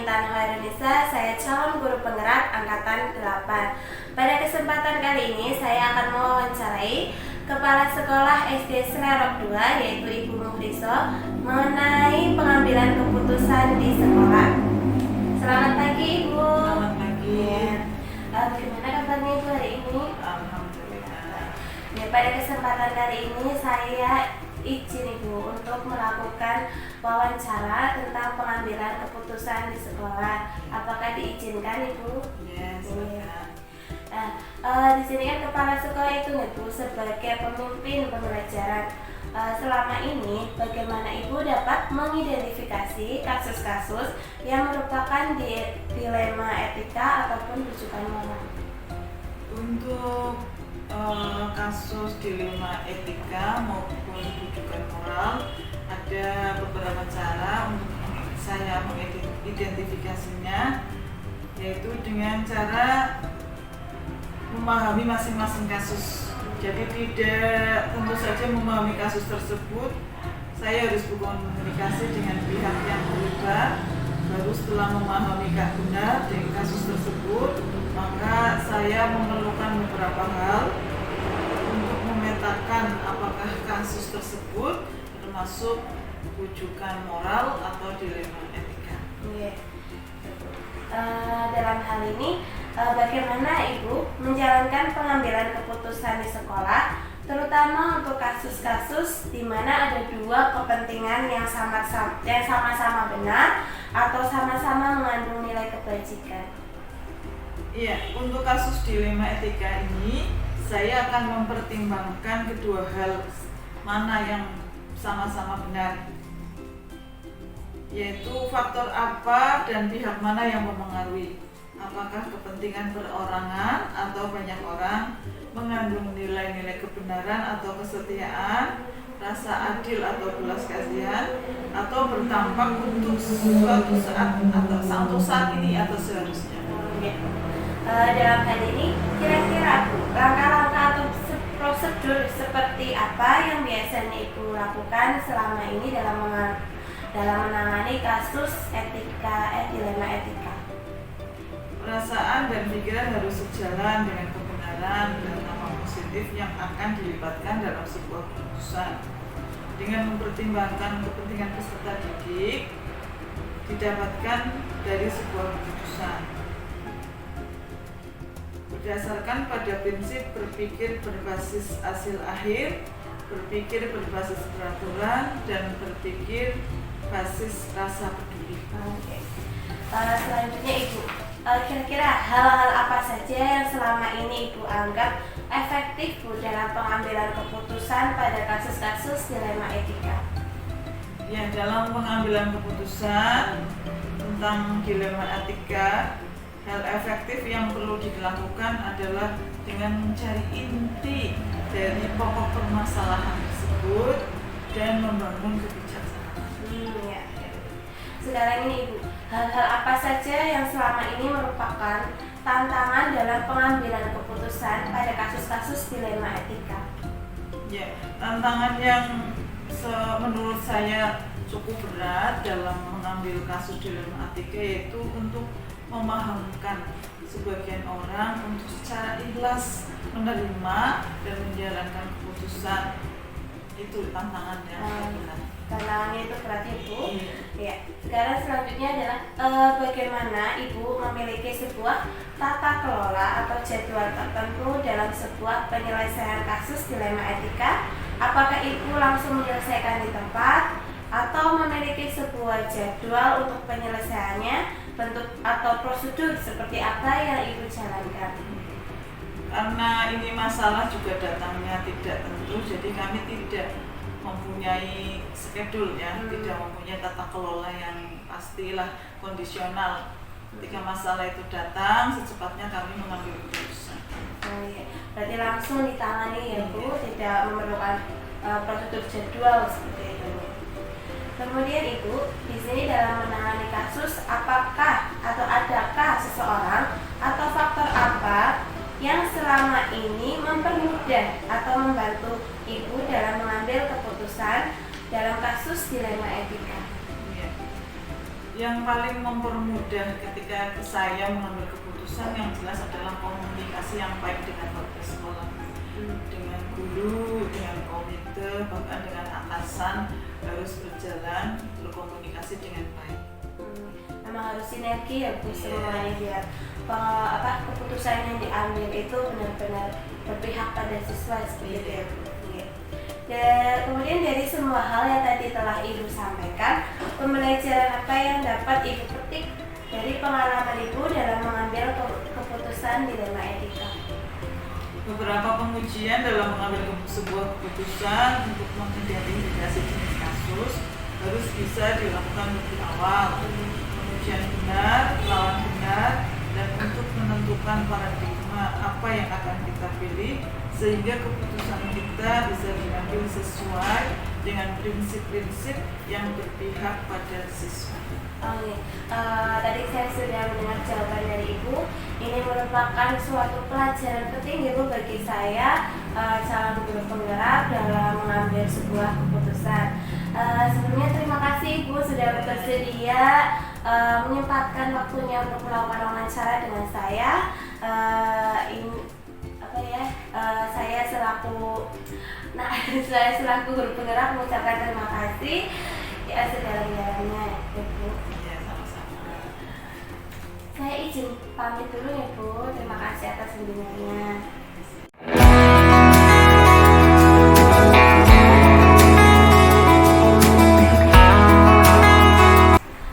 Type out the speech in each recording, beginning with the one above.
Intan Hoirunisa, saya calon guru penggerak angkatan 8. Pada kesempatan kali ini saya akan mewawancarai Kepala Sekolah SD Selerok 2 yaitu Ibu Muhriso mengenai pengambilan keputusan di sekolah. Selamat pagi Ibu. Selamat pagi. Bagaimana kabarnya Ibu hari ini? Alhamdulillah. Ya, pada kesempatan kali ini saya izin Ibu untuk melakukan wawancara tentang pengambilan keputusan di sekolah. Apakah diizinkan Ibu? Yes, silakan. Di sini kan kepala sekolah itu Ibu sebagai pemimpin pembelajaran. Selama ini bagaimana Ibu dapat mengidentifikasi kasus-kasus yang merupakan dilema etika ataupun rujukan moral? Untuk kasus dilema etika maupun rujukan moral, ada beberapa cara untuk saya mengidentifikasinya, yaitu dengan cara memahami masing-masing kasus. Jadi tidak tentu saja memahami kasus tersebut, saya harus berkomunikasi dengan pihak yang terlibat. Baru setelah memahami benar dengan kasus tersebut, maka saya memerlukan beberapa hal untuk memetakan apakah kasus tersebut termasuk rujukan moral atau dilema etika. Dalam hal ini, bagaimana Ibu menjalankan pengambilan keputusan di sekolah, terutama untuk kasus-kasus di mana ada dua kepentingan yang sama-sama benar atau sama-sama mengandung nilai kebajikan? Iya, untuk kasus dilema etika ini, saya akan mempertimbangkan kedua hal mana yang sama-sama benar, yaitu faktor apa dan pihak mana yang mempengaruhi. Apakah kepentingan perorangan atau banyak orang, mengandung nilai-nilai kebenaran atau kesetiaan, rasa adil atau belas kasihan, atau bertampak untuk suatu saat atau untuk saat ini atau seharusnya. Dalam hal ini, kira-kira langkah-langkah atau prosedur seperti apa yang biasanya Ibu lakukan selama ini dalam menangani kasus dilema etika? Perasaan dan pikiran harus sejalan dengan kebenaran dan nama positif yang akan dilibatkan dalam sebuah keputusan. Dengan mempertimbangkan kepentingan peserta didik didapatkan dari sebuah keputusan. Berdasarkan pada prinsip berpikir berbasis hasil akhir, berpikir berbasis peraturan, dan berpikir basis rasa peduli. Selanjutnya Ibu, kira-kira hal-hal apa saja yang selama ini Ibu anggap efektif Bu dalam pengambilan keputusan pada kasus-kasus dilema etika? Ya, dalam pengambilan keputusan tentang dilema etika, hal efektif yang perlu dilakukan adalah dengan mencari inti dari pokok permasalahan tersebut dan membangun kebijaksanaan. Sekarang ini Ibu, hal-hal apa saja yang selama ini merupakan tantangan dalam pengambilan keputusan pada kasus-kasus dilema etika? Ya, tantangan yang menurut saya cukup berat dalam mengambil kasus dilema etika yaitu untuk memahamkan sebagian orang untuk secara ikhlas menerima dan menjalankan keputusan. Itu tantangannya. Tantangannya itu berarti Ibu. Ya. Sekarang selanjutnya adalah bagaimana Ibu memiliki sebuah tata kelola atau jadwal tertentu dalam sebuah penyelesaian kasus dilema etika. Apakah Ibu langsung menyelesaikan di tempat atau memiliki sebuah jadwal untuk penyelesaiannya, bentuk atau prosedur seperti apa yang Ibu jalankan? Karena ini masalah juga datangnya tidak tentu, jadi kami tidak mempunyai schedule tidak mempunyai tata kelola yang pastilah, kondisional. Ketika masalah itu datang, secepatnya kami mengambil keputusan. Berarti langsung ditangani ya Bu, tidak memerlukan prosedur jadwal seperti itu. Kemudian Ibu, di sini dalam menangani kasus, apakah atau adakah seseorang atau faktor apa yang selama ini mempermudah atau membantu Ibu dalam mengambil keputusan dalam kasus dilema etika? Ya, Yang paling mempermudah ketika saya mengambil keputusan yang jelas adalah komunikasi yang baik dengan warga sekolah, dengan guru, dengan komite, bahkan dengan atasan harus berjalan berkomunikasi dengan baik. Memang harus sinergi ya Bu semuanya biar keputusan yang diambil itu benar-benar berpihak pada siswa seperti itu ya Bu. Dan kemudian dari semua hal yang tadi telah Ibu sampaikan, pembelajaran apa yang dapat Ibu petik dari pengalaman Ibu dalam mengambil keputusan dilema etika? Beberapa pengujian dalam mengambil sebuah keputusan untuk mengidentifikasi jenis kasus harus bisa dilakukan lebih awal. Pengujian benar, lawan benar, dan untuk menentukan paradigma apa yang akan kita pilih sehingga keputusan kita bisa diambil sesuai dengan prinsip-prinsip yang berpihak pada siswa. Oke, tadi saya sudah mendengar jawaban dari Ibu. Ini merupakan suatu pelajaran penting Ibu bagi saya calon guru penggerak dalam mengambil sebuah keputusan. Sebelumnya terima kasih Ibu sudah bersedia menyempatkan waktunya untuk melakukan wawancara dengan saya. Saya selaku guru penggerak mengucapkan terima kasih ya sedalam-dalamnya Ibu. Ya, sama-sama. Saya izin pamit dulu ya Bu. Terima kasih atas kunjungannya.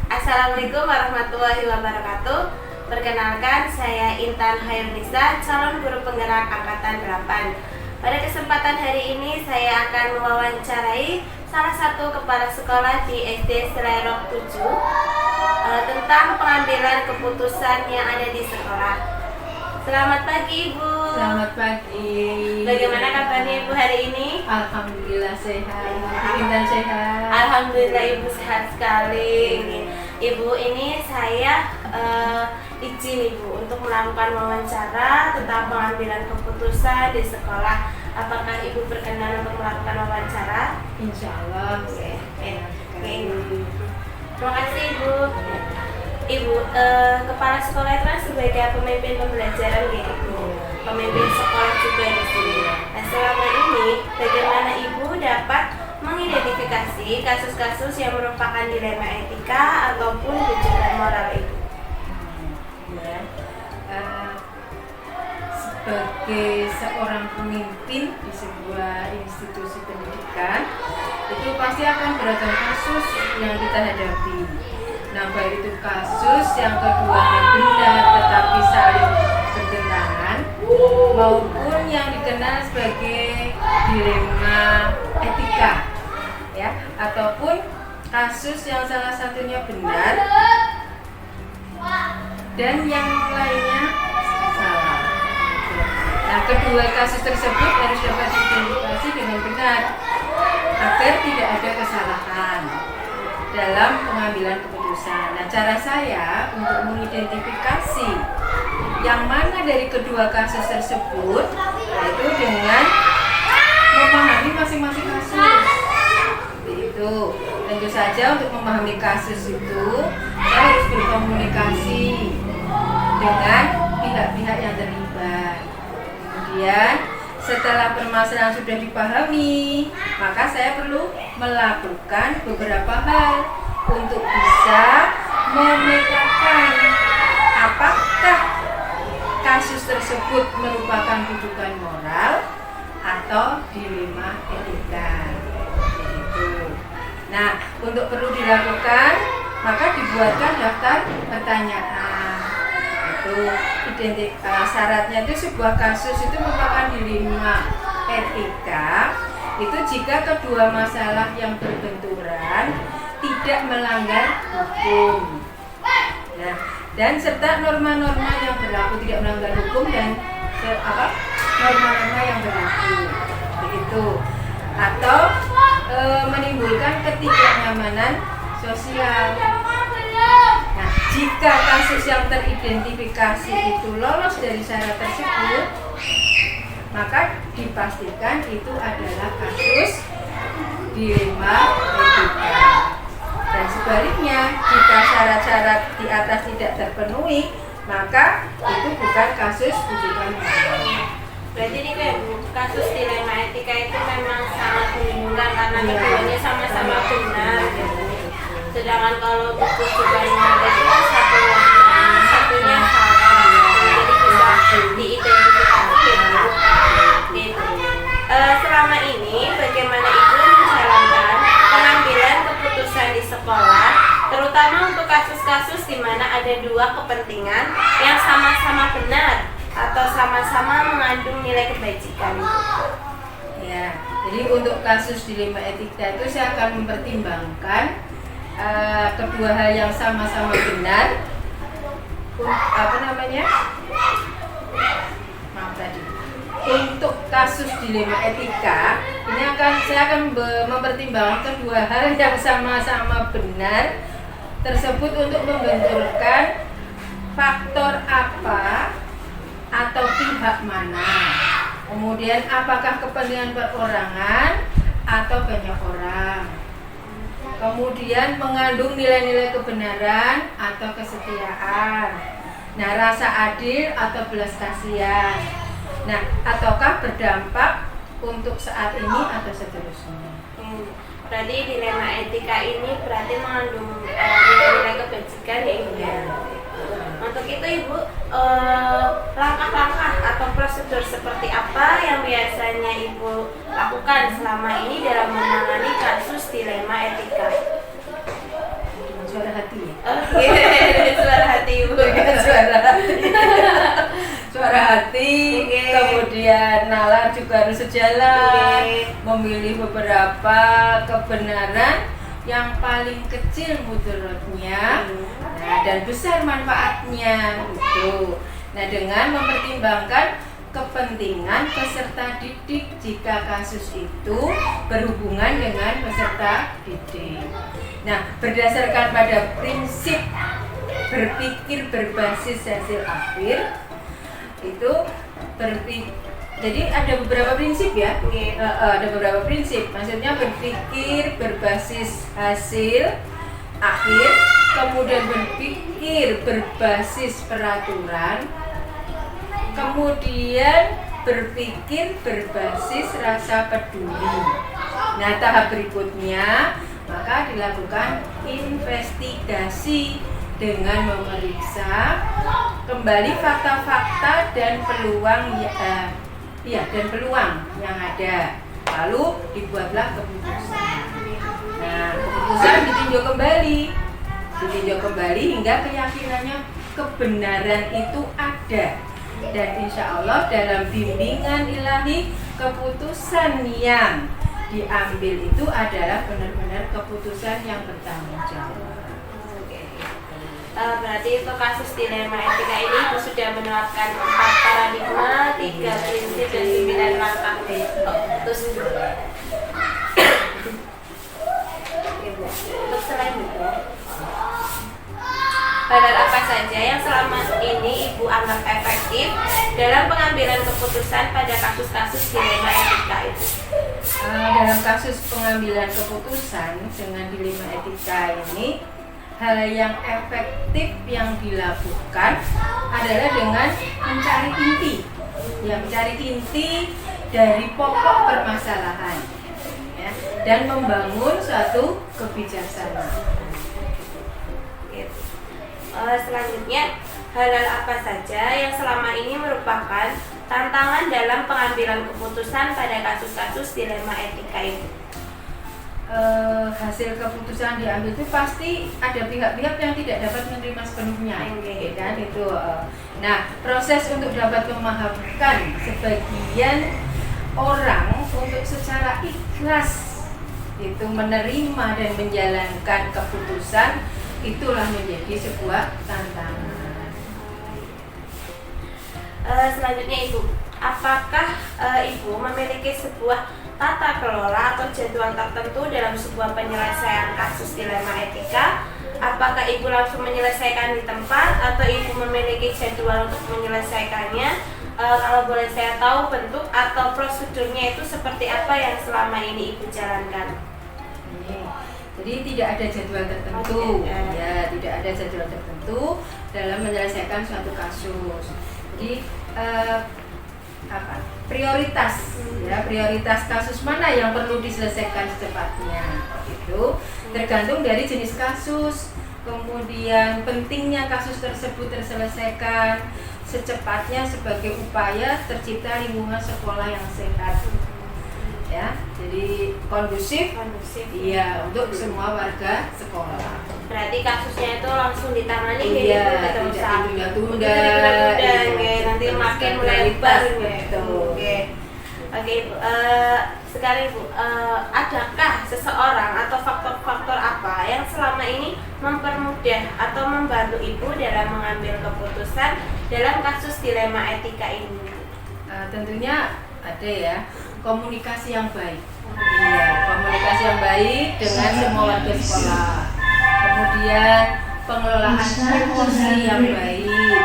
Assalamualaikum warahmatullahi wabarakatuh. Perkenalkan, saya Intan Hayunisa, calon guru penggerak angkatan 8. Pada kesempatan hari ini saya akan mewawancarai salah satu kepala sekolah di SD Selerok 7 tentang pengambilan keputusan yang ada di sekolah. Selamat pagi Ibu. Selamat pagi. Bagaimana kabarnya Ibu hari ini? Alhamdulillah sehat. Intan sehat. Alhamdulillah Ibu sehat sekali. Ibu, ini saya izin Ibu untuk melakukan wawancara tentang pengambilan keputusan di sekolah. Apakah Ibu berkenan untuk melakukan wawancara? Insya Allah. Oke. Terima kasih Ibu. Ibu, kepala sekolah itu kan sebagai pemimpin pembelajaran ya Ibu, pemimpin sekolah juga di sini. Nah, selama ini bagaimana Ibu dapat mengidentifikasi kasus-kasus yang merupakan dilema etika ataupun ujian moral Ibu? Sebagai seorang pemimpin di sebuah institusi pendidikan, itu pasti akan beragam kasus yang kita hadapi. Nah, baik itu kasus yang keduanya benar tetapi saling bertentangan, maupun yang dikenal sebagai dilema etika, ya, ataupun kasus yang salah satunya benar dan yang lainnya salah. Nah, kedua kasus tersebut harus dapat diidentifikasi dengan benar agar tidak ada kesalahan dalam pengambilan keputusan. Nah, cara saya untuk mengidentifikasi yang mana dari kedua kasus tersebut yaitu dengan memahami masing-masing kasus. Itu tentu saja untuk memahami kasus itu saya harus berkomunikasi dengan pihak-pihak yang terlibat. Kemudian setelah permasalahan sudah dipahami, maka saya perlu melakukan beberapa hal untuk bisa memetakan apakah kasus tersebut merupakan rujukan moral atau dilema etika. Begitu. Nah, untuk perlu dilakukan, maka dibuatkan daftar pertanyaan. Syaratnya itu sebuah kasus itu merupakan dilema etika itu jika kedua masalah yang berbenturan tidak melanggar hukum. Nah, dan serta norma-norma yang berlaku tidak melanggar hukum dan norma-norma yang berlaku. Begitu. Atau menimbulkan ketidaknyamanan sosial. Nah, jika kasus yang teridentifikasi itu lolos dari syarat tersebut, maka dipastikan itu adalah kasus dilema etika. Dan sebaliknya, jika syarat-syarat di atas tidak terpenuhi, maka itu bukan kasus bujukan mahar. Berarti ini kayak Bu, kasus dilema etika itu memang sangat membingungkan karena keduanya sama-sama benar. Sedangkan kalau bujukan mahar itu satunya benar, satunya salah. Jadi bisa diidentifikasi gitu. Selama ini bagaimana Ibu menjalankan pengambilan keputusan di sekolah, terutama untuk kasus-kasus di mana ada dua kepentingan yang sama-sama benar atau sama-sama mengandung nilai kebajikan? Ya, jadi untuk kasus dilema etika itu saya akan mempertimbangkan kedua hal yang sama-sama benar. Untuk kasus dilema etika ini saya akan mempertimbangkan kedua hal yang sama-sama benar tersebut untuk membenturkan faktor apa atau pihak mana, kemudian apakah kepentingan perorangan atau banyak orang, kemudian mengandung nilai-nilai kebenaran atau kesetiaan, nah rasa adil atau belas kasihan, nah ataukah berdampak untuk saat ini atau seterusnya. Berarti dilema etika ini berarti mengandung nilai-nilai kebajikan ya Ibu ya. Untuk itu Ibu, langkah-langkah atau prosedur seperti apa yang biasanya Ibu lakukan selama ini dalam menangani kasus dilema etika? Suara hati ya? Oke, suara hati Ibu. Suara hati. Suara hati, Okay. Kemudian nalar juga harus sejalan, Okay. Memilih beberapa kebenaran yang paling kecil mudaratnya, nah, dan besar manfaatnya gitu. Nah, dengan mempertimbangkan kepentingan peserta didik jika kasus itu berhubungan dengan peserta didik. Nah, berdasarkan pada prinsip berpikir berbasis hasil akhir itu jadi ada beberapa prinsip ya. Ada beberapa prinsip, maksudnya berpikir berbasis hasil akhir, kemudian berpikir berbasis peraturan, kemudian berpikir berbasis rasa peduli. Nah, tahap berikutnya maka dilakukan investigasi dengan memeriksa kembali fakta-fakta dan peluang dan peluang yang ada. Lalu dibuatlah keputusan. Nah, keputusan ditinjau kembali hingga keyakinannya kebenaran itu ada. Dan insya Allah dalam bimbingan ilahi keputusan yang diambil itu adalah benar-benar keputusan yang bertanggung jawab. Berarti untuk kasus dilema etika ini Ibu sudah menerapkan 4 paradigma, 3 prinsip dan 9 langkah. Terus Ibu, untuk selain itu, hal apa saja yang selama ini Ibu anggap efektif dalam pengambilan keputusan pada kasus-kasus dilema etika itu? Dalam kasus pengambilan keputusan dengan dilema etika ini, hal yang efektif yang dilakukan adalah dengan mencari inti dari pokok permasalahan, ya, dan membangun suatu kebijaksanaan. Selanjutnya, hal-hal apa saja yang selama ini merupakan tantangan dalam pengambilan keputusan pada kasus-kasus dilema etika itu? Hasil keputusan diambil itu pasti ada pihak-pihak yang tidak dapat menerima sepenuhnya, kan itu. Nah, proses untuk dapat memahamkan sebagian orang untuk secara ikhlas itu menerima dan menjalankan keputusan itulah menjadi sebuah tantangan. Selanjutnya Ibu, apakah Ibu memiliki sebuah tata kelola atau jadwal tertentu dalam sebuah penyelesaian kasus dilema etika? Apakah Ibu langsung menyelesaikan di tempat atau Ibu memiliki jadwal untuk menyelesaikannya? Kalau boleh saya tahu bentuk atau prosedurnya itu seperti apa yang selama ini Ibu jalankan? Jadi tidak ada jadwal tertentu, ya tidak ada jadwal tertentu dalam menyelesaikan suatu kasus. Jadi prioritas, ya prioritas kasus mana yang perlu diselesaikan secepatnya, itu tergantung dari jenis kasus, kemudian pentingnya kasus tersebut terselesaikan secepatnya sebagai upaya tercipta lingkungan sekolah yang sehat. Ya, jadi kondusif, iya untuk semua warga sekolah. Berarti kasusnya itu langsung ditangani Iya, gitu, tidak ditunda-tunda, nanti makin melebar gitu. Oke Ibu, sekarang Ibu, adakah seseorang atau faktor-faktor apa yang selama ini mempermudah atau membantu Ibu dalam mengambil keputusan dalam kasus dilema etika ini? Tentunya ada ya, komunikasi yang baik. Iya, komunikasi yang baik dengan semua warga sekolah. Kemudian pengelolaan emosi yang baik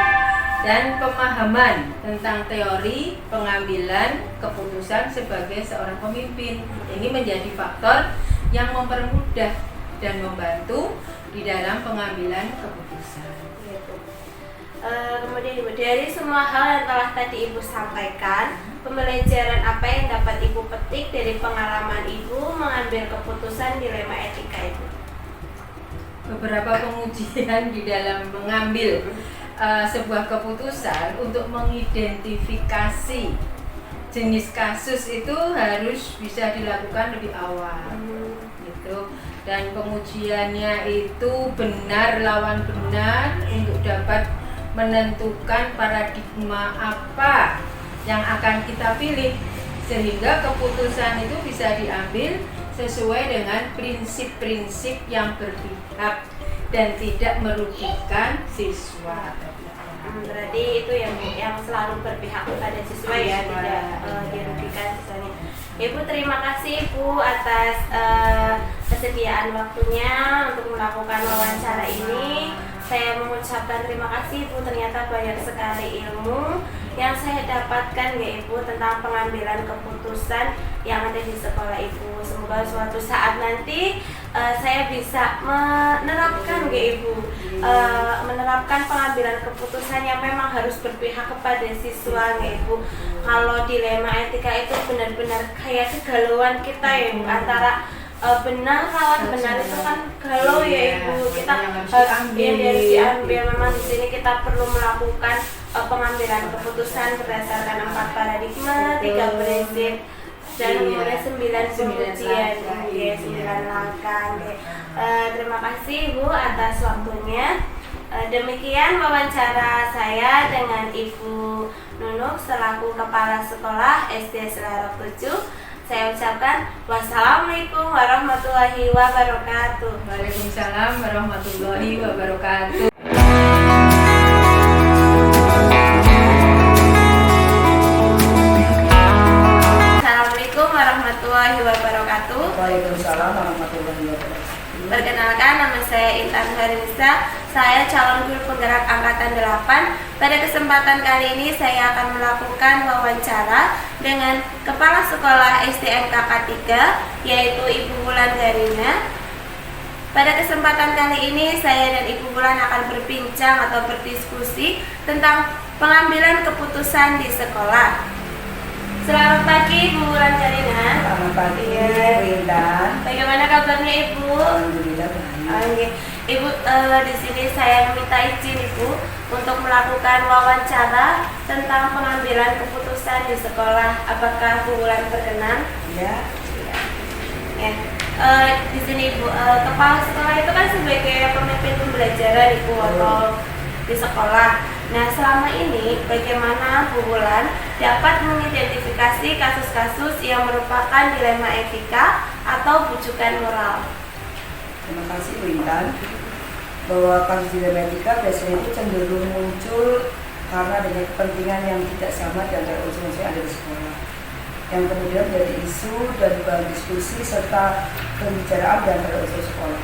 dan pemahaman tentang teori pengambilan keputusan sebagai seorang pemimpin. Ini menjadi faktor yang mempermudah dan membantu di dalam pengambilan keputusan. Kemudian Ibu, dari semua hal yang telah tadi Ibu sampaikan, pembelajaran apa yang dapat Ibu petik dari pengalaman Ibu mengambil keputusan dilema etika itu? Beberapa pengujian di dalam mengambil sebuah keputusan untuk mengidentifikasi jenis kasus itu harus bisa dilakukan lebih awal, gitu. Dan pengujiannya itu benar lawan benar untuk dapat menentukan paradigma apa yang akan kita pilih sehingga keputusan itu bisa diambil sesuai dengan prinsip-prinsip yang berpihak dan tidak merugikan siswa. Berarti itu yang selalu berpihak kepada siswa ya, tidak dirugikan siswanya. Ibu, terima kasih Ibu atas kesediaan waktunya untuk melakukan wawancara ini. Saya mengucapkan terima kasih Ibu, ternyata banyak sekali ilmu yang saya dapatkan ya Ibu tentang pengambilan keputusan yang ada di sekolah Ibu. Semoga suatu saat nanti saya bisa menerapkan ya Ibu, menerapkan pengambilan keputusan yang memang harus berpihak kepada siswa ya Ibu. Kalau dilema etika itu benar-benar kayak kegalauan kita ya Ibu, antara benar lawan benar itu kan galau ya Ibu. Kita harus diambil. Memang di sini kita perlu melakukan pengambilan keputusan berdasarkan 4 paradigma, 3 prinsip, dan kemudian 9 pengujian, 9 langkah. Terima kasih Ibu atas waktunya. Demikian wawancara saya dengan Ibu Nunuk selaku Kepala Sekolah SD Selarok 7. Saya ucapkan wassalamualaikum warahmatullahi wabarakatuh. Waalaikumsalam warahmatullahi wabarakatuh. Assalamualaikum warahmatullahi wabarakatuh. Waalaikumsalam warahmatullahi wabarakatuh. Perkenalkan, nama saya Intan Harinisa. Saya calon guru penggerak angkatan 8. Pada kesempatan kali ini saya akan melakukan wawancara dengan Kepala Sekolah SDN KK 3, yaitu Ibu Wulan Garina. Pada kesempatan kali ini saya dan Ibu Wulan akan berbincang atau berdiskusi tentang pengambilan keputusan di sekolah. Selamat pagi Ibu Wulan Garina. Selamat pagi, Intan. Bagaimana kabarnya Ibu? Alhamdulillah baik. Ibu, di sini saya meminta izin Ibu untuk melakukan wawancara tentang pengambilan keputusan di sekolah. Apakah Bu Wulan berkenan? Ya. Ya. Di sini Ibu, kepala sekolah itu kan sebagai pemimpin pembelajaran Ibu atau di sekolah. Nah, selama ini bagaimana Bu Wulan dapat mengidentifikasi kasus-kasus yang merupakan dilema etika atau bujukan moral? Terima kasih, Bu Intan. Bahwa kasus dilema etika biasanya itu cenderung muncul karena dengan kepentingan yang tidak sama di antara unsur-unsur yang ada di sekolah, yang kemudian menjadi isu dan bahan diskusi serta pembicaraan di antara unsur sekolah.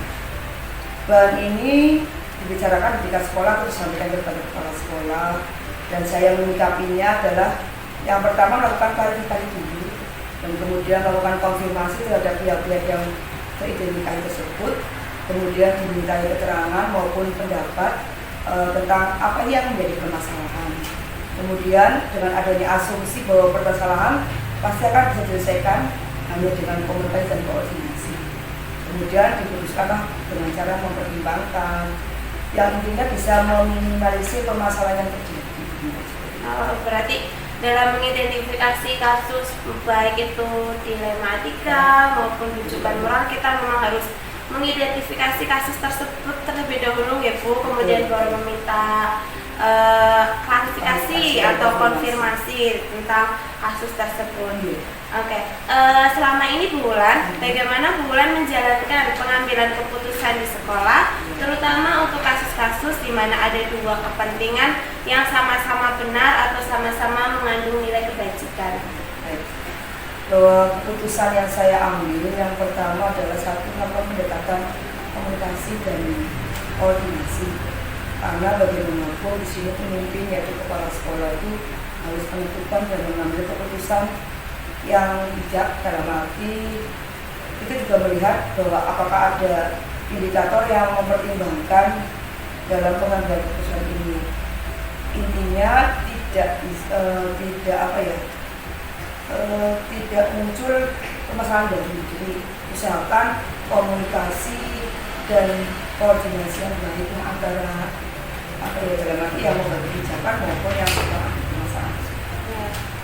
Bahan ini dibicarakan di tingkat sekolah terus disampaikan kepada kepala sekolah, dan saya menyikapinya adalah yang pertama melakukan klarifikasi dulu dan kemudian melakukan konfirmasi terhadap pihak-pihak yang teridentifikasi tersebut, kemudian dimintai keterangan maupun pendapat tentang apa yang menjadi permasalahan. Kemudian dengan adanya asumsi bahwa permasalahan pasti akan bisa diselesaikan hanya dengan komunikasi dan koordinasi. Kemudian diputuskanlah dengan cara mempertimbangkan yang intinya bisa meminimalisir permasalahan yang terjadi. Berarti dalam mengidentifikasi kasus baik itu dilematika maupun rujukan moral, kita memang harus mengidentifikasi kasus tersebut terlebih dahulu ya Bu, kemudian baru meminta klarifikasi atau konfirmasi tentang kasus tersebut. Oke, selama ini Bu Wulan, bagaimana Bu Wulan menjalankan pengambilan keputusan di sekolah, terutama untuk kasus-kasus di mana ada dua kepentingan yang sama-sama benar atau sama-sama mengandung nilai kebajikan? Bahwa keputusan yang saya ambil yang pertama adalah satu, melakukan pendekatan komunikasi dan koordinasi. Karena bagaimanapun di sini pemimpin yaitu kepala sekolah itu harus menentukan dan mengambil keputusan yang bijak, dalam arti kita juga melihat bahwa apakah ada indikator yang mempertimbangkan dalam pengambilan keputusan ini. Intinya tidak muncul permasalahan baru. Jadi usahakan komunikasi dan koordinasi yang baik antara dalam arti yang membuat kebijakan maupun yang membuat masalah.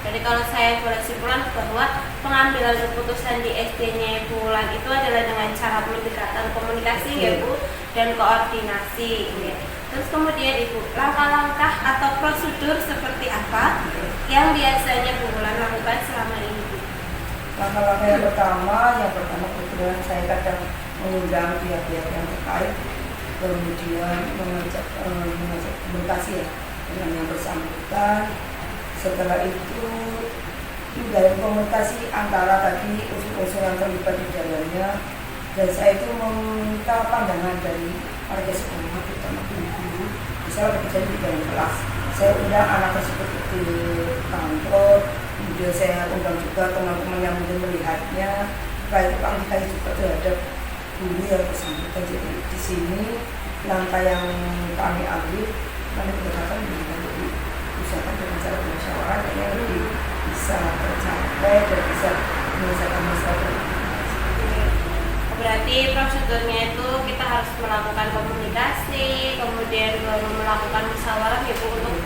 Jadi kalau saya boleh simpulkan bahwa pengambilan keputusan di SD-nya Bu Wulan itu adalah dengan cara pendekatan komunikasi ya Bu, dan koordinasi ya. Terus kemudian Ibu, langkah-langkah atau prosedur seperti apa yang biasanya Bu Wulan lakukan selama ini Bu? Langkah-langkah yang pertama kebetulan saya kadang mengundang pihak-pihak yang terkait, kemudian mengajak komunikasi ya dengan yang bersangkutan. Setelah itu dalam komunikasi antara tadi unsur-unsur yang terlibat di dalamnya, dan saya itu meminta pandangan dari warga sekolah, terutama guru-guru, misalnya terjadi di dalam kelas. Saya undang anak tersebut ke kantor, kemudian saya undang juga teman-teman yang mungkin melihatnya, baik klarifikasi juga terhadap guru yang bersangkutan. Jadi di sini langkah yang kami ambil, kami pendekatan dengan usahakan dengan cara bermusyawarah yang lebih bisa tercapai dan bisa menyelesaikan masalah. Berarti prosedurnya itu kita harus melakukan komunikasi, kemudian baru melakukan musyawarah ya Bu, untuk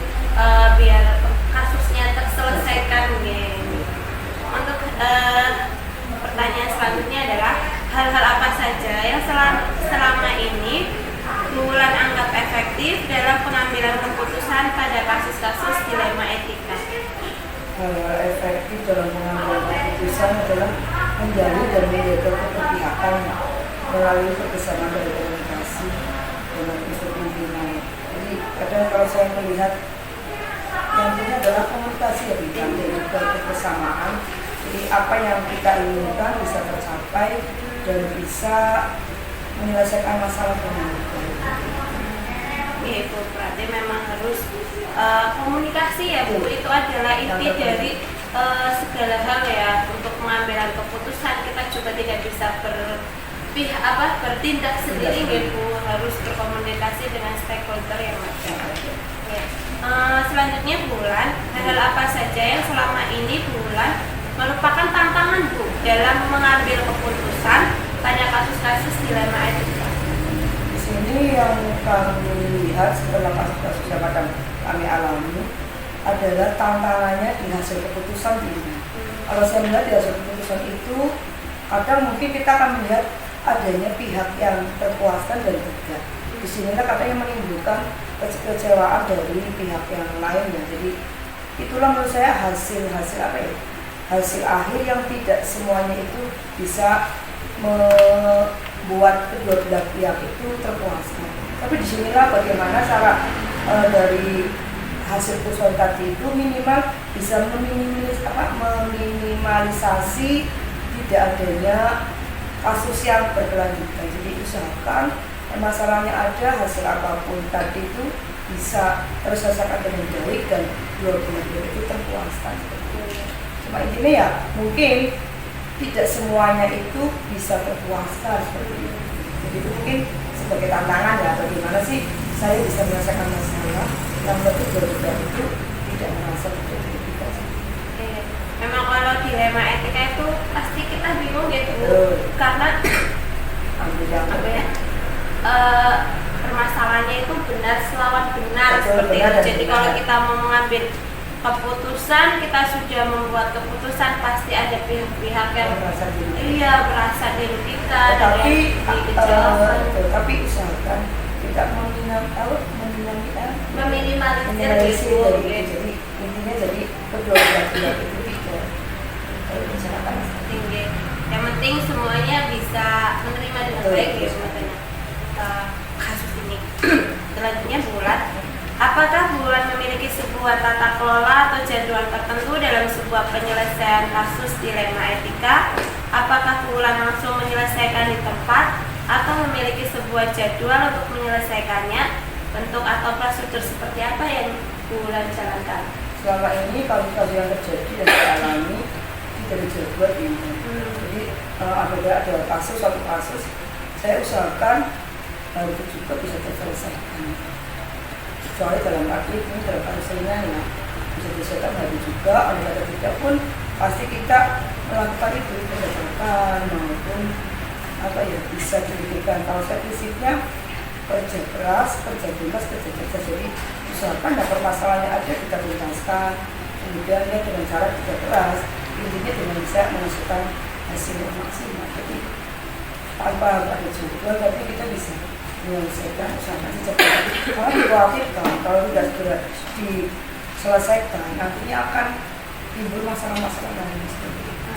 biar kasusnya terselesaikan gitu. Untuk pertanyaan selanjutnya adalah hal-hal apa saja yang selama ini Bu Wulan anggap efektif dalam pengambilan keputusan pada kasus-kasus dilema etika? Hal efektif dalam pengambilan keputusan adalah menjalin dan menjaga keberpihakan melalui kerjasama dari komunikasi dengan unsur pimpinan. Jadi kadang kalau saya melihat yang ini adalah komunikasi yang bidang dari kebersamaan. Jadi apa yang kita inginkan bisa tercapai dan bisa menyelesaikan masalah dengan baik. Itu berarti memang harus komunikasi ya Bu, itu adalah inti dari segala hal ya. Untuk pengambilan keputusan kita juga tidak bisa bertindak sendiri ya Bu, harus berkomunikasi dengan stakeholder yang ada. Ya. Selanjutnya Bu Wulan, hal apa saja yang selama ini Bu Wulan merupakan tantangan Bu dalam mengambil keputusan pada kasus-kasus dilema etika? Di sini yang kami lihat setelah kasus-kasus yang kadang kami alami adalah tantangannya di hasil keputusan ini. Kalau saya melihat di hasil keputusan itu, kadang mungkin kita akan melihat adanya pihak yang terpuaskan dan tidak. Di sinilah katanya menimbulkan kekecewaan dari pihak yang lain ya. Jadi itulah menurut saya hasil akhir yang tidak semuanya itu bisa membuat kedua belah pihak itu terpuaskan. Tapi disinilah bagaimana cara dari hasil keputusan tadi itu minimal bisa meminimalisasi tidak adanya kasus yang berkelanjutan. Jadi usahakan masalahnya ada, hasil apapun tadi itu bisa terselesaikan dengan baik dan dua belah pihak itu terpuaskan. Cuma intinya ya mungkin tidak semuanya itu bisa berpuasa seperti itu. Jadi itu mungkin sebagai tantangan ya, bagaimana sih saya bisa menyelesaikan masalah yang betul-betul itu tidak merasa betul-betul. Oke. Memang kalau dilema etika itu pasti kita bingung gitu, karena Ambil yang apa ya, permasalahannya itu benar selawan benar. Betul, seperti benar itu. dan Jadi benar. kalau kita mau mengambil keputusan, kita sudah membuat keputusan, pasti ada pihak-pihak yang merasa merasa dirugikan, ada tetapi yang dikecewakan. tetapi usahakan tidak Meminimalisir menyelesaikan gitu. dari itu. Jadi intinya jadi kedua belah pihak itu tidak dibicarakan. Tinggi. Yang penting semuanya bisa menerima dengan Betul, baik ya betul. katanya kasus ini. Selanjutnya Bulan, apakah Bulan memiliki sebuah tata kelola atau jadwal tertentu dalam sebuah penyelesaian kasus dilema etika? Apakah Bulan langsung menyelesaikan di tempat atau memiliki sebuah jadwal untuk menyelesaikannya? Bentuk atau prosedur seperti apa yang Bulan jalankan? Selama ini kasus-kasus yang terjadi dan saya alami tidak dijadwal ini. Jadi apabila ada satu kasus, saya usahakan hal itu juga bisa terselesaikan. Soalnya dalam arti ini dalam kasus ringan ya bisa diselesaikan hari juga, ada tidak pun pasti kita melakukan itu berdasarkan maupun apa ya bisa diberikan. Kalau saya prinsipnya kerja keras, kerja bebas, kerja cerdas. Jadi usahakan ada permasalahannya ada kita tuntaskan, kemudian ya dengan cara kerja keras, intinya dengan bisa menghasilkan hasil yang maksimal. Jadi tanpa ada juga, tapi kita bisa menyelesaikan usaha secepatnya. Kalau dikhawatirkan, kalau tidak segera diselesaikan, nantinya akan timbul masalah-masalah lain seperti itu.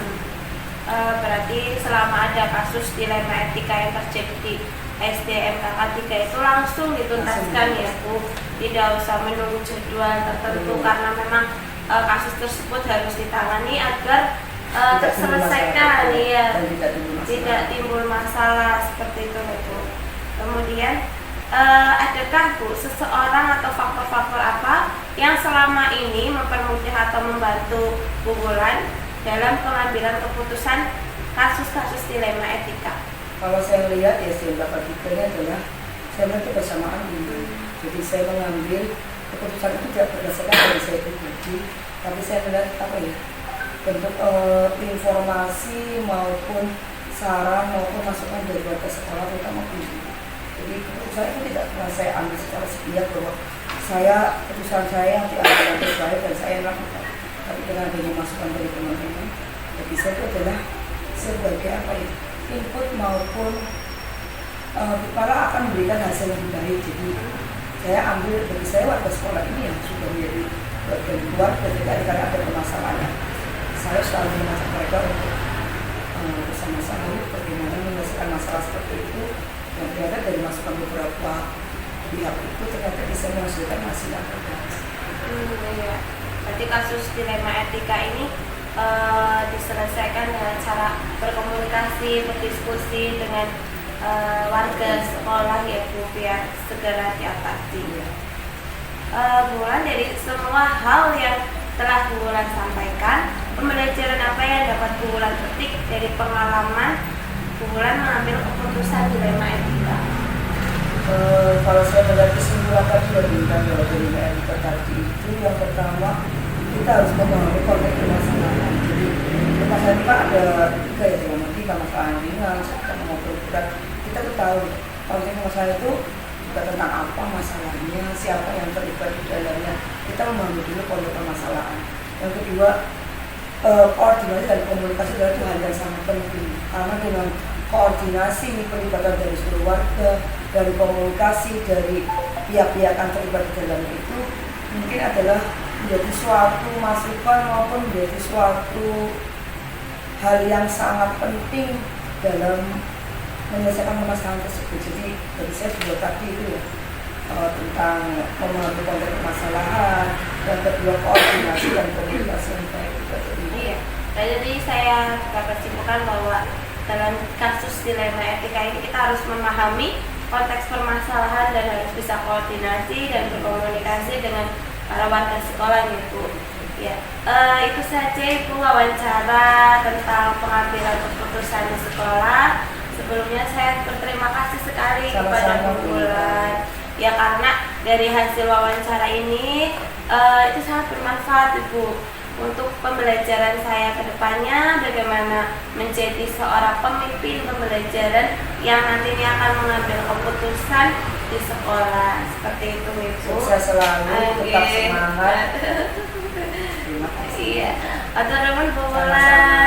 Berarti selama ada kasus dilema etika yang terjadi di SDMKK 3 itu langsung dituntaskan ya Bu, tidak usah menunggu jadwal tertentu karena memang kasus tersebut harus ditangani agar terselesaikan ya, tidak timbul masalah seperti itu Bu. Kemudian adakah Bu seseorang atau faktor-faktor apa yang selama ini mempermudah atau membantu Bu Bulan dalam pengambilan keputusan kasus-kasus dilema etika? Kalau saya melihat ya SDMKK 3 ini adalah saya melihat kebersamaan ini. Jadi saya mengambil keputusan itu tidak berdasarkan dari saya pribadi, tapi saya melihat apa ya bentuk informasi maupun saran maupun masukan dari warga sekolah terutama guru. Jadi keputusan itu tidak pernah saya ambil secara sepihak bahwa keputusan saya yang diambil yang terbaik dan saya lakukan. Tapi dengan adanya masukan dari teman-teman, bagi saya itu adalah sebagai apa ya input maupun kepala akan memberikan hasil yang baik. Jadi saya ambil bagi saya warga sekolah ini yang sudah menjadi bagian keluarga ketika ada permasalahan. Saya selalu mengajak mereka untuk bersama-sama bagaimana menyelesaikan masalah seperti itu. Dan ternyata dari masukan beberapa pihak itu ternyata bisa menghasilkan hasil yang terbaik. Iya. Berarti kasus dilema etika ini diselesaikan dengan cara berkomunikasi, berdiskusi dengan warga sekolah ya Bu, biar segera diatasi. Bulan, dari semua hal yang telah Bulan sampaikan, pembelajaran apa yang dapat Bulan petik dari pengalaman Bulan mengambil keputusan dilema etika? Kalau saya melihat kesimpulan tadi berdasarkan dilema etika tadi itu yang pertama kita harus memahami konteks permasalahan. Jadi permasalahan itu kan ada tiga ya, dalam arti permasalahan ringan, sedang maupun berat. Kita tahu konteks permasalahan itu juga tentang apa masalahnya, siapa yang terlibat di dalamnya. Kita memahami dulu konteks permasalahan. Yang kedua, koordinasi dan komunikasi adalah hal yang sangat penting. Karena dengan koordinasi pelibatan dari seluruh warga, dari komunikasi dari pihak-pihak yang terlibat di dalamnya itu mungkin adalah menjadi suatu masukan maupun menjadi suatu hal yang sangat penting dalam menyelesaikan permasalahan tersebut. Jadi bagi saya dua tadi itu ya, tentang memahami konteks permasalahan, dan kedua koordinasi dan komunikasi yang baik. Iya. Jadi saya dapat simpulkan bahwa dalam kasus dilema etika ini kita harus memahami konteks permasalahan dan harus bisa koordinasi dan berkomunikasi dengan para warga sekolah gitu. Ya, itu saja Ibu wawancara tentang pengambilan keputusan di sekolah. Sebelumnya saya berterima kasih sekali kepada Sama-sama, Bu Bulan. Ya karena dari hasil wawancara ini itu sangat bermanfaat Ibu untuk pembelajaran saya ke depannya, bagaimana menjadi seorang pemimpin pembelajaran yang nantinya akan mengambil keputusan di sekolah. Seperti itu Ibu. Sukses selalu, tetap Oke. semangat. Terima kasih. Iya, atur nuhun Bu Sama-sama. Bulan.